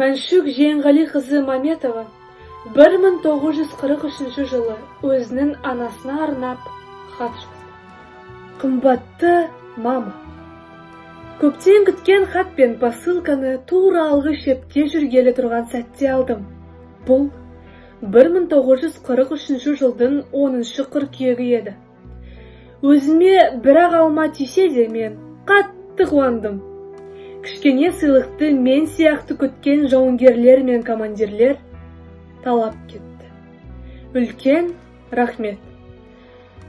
Мәншүк Жиенғали қызы Маметова 1943 жылы өзінің анасына арнап хат жазды. Қымбатты мама, көптен күткен хат пен посылканы тура алғы шепте жүргелі тұрған сәтте алдым. Бұл 1943 жылдың 10 қыркүйегі еді. Өзіме бірақ алма тисе де мен қатты қуандым. Кішкене сыйлықты мен сияқты күткен жауынгерлер мен командирлер талап кетті. Үлкен рахмет.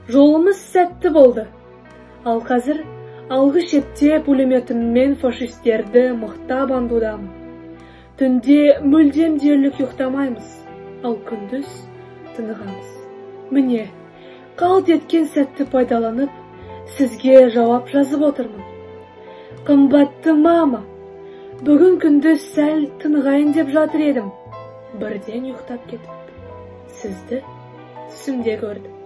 Жолымыз сәтті болды. Ал қазір алғы шепте пулеметіммен фашистерді мықтап андудамын. Түнде мүлдем дерлік ұйықтамаймыз, ал күндіз тынығамыз. Міне, қалт еткен сәтті пайдаланып, сізге жауап жазып отырмын. Қымбатты мама, бүгін күндіз сәл тынығайын деп жатыр едім. Бірден ұйықтап кетіп, сізді түсімде көрдім.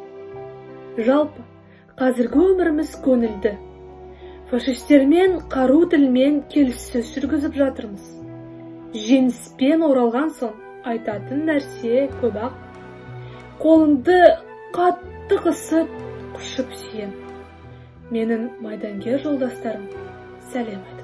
Жалпы, қазіргі өміріміз көңілді. Фашистермен қару тілмен келіссөз жүргізіп жатырмыз. Жеңіспен оралған соң айтатын нәрсе көп ақ. Қолыңды қатты қысып, құшып сүйем. Менің майдангер жолдастарым сәлем.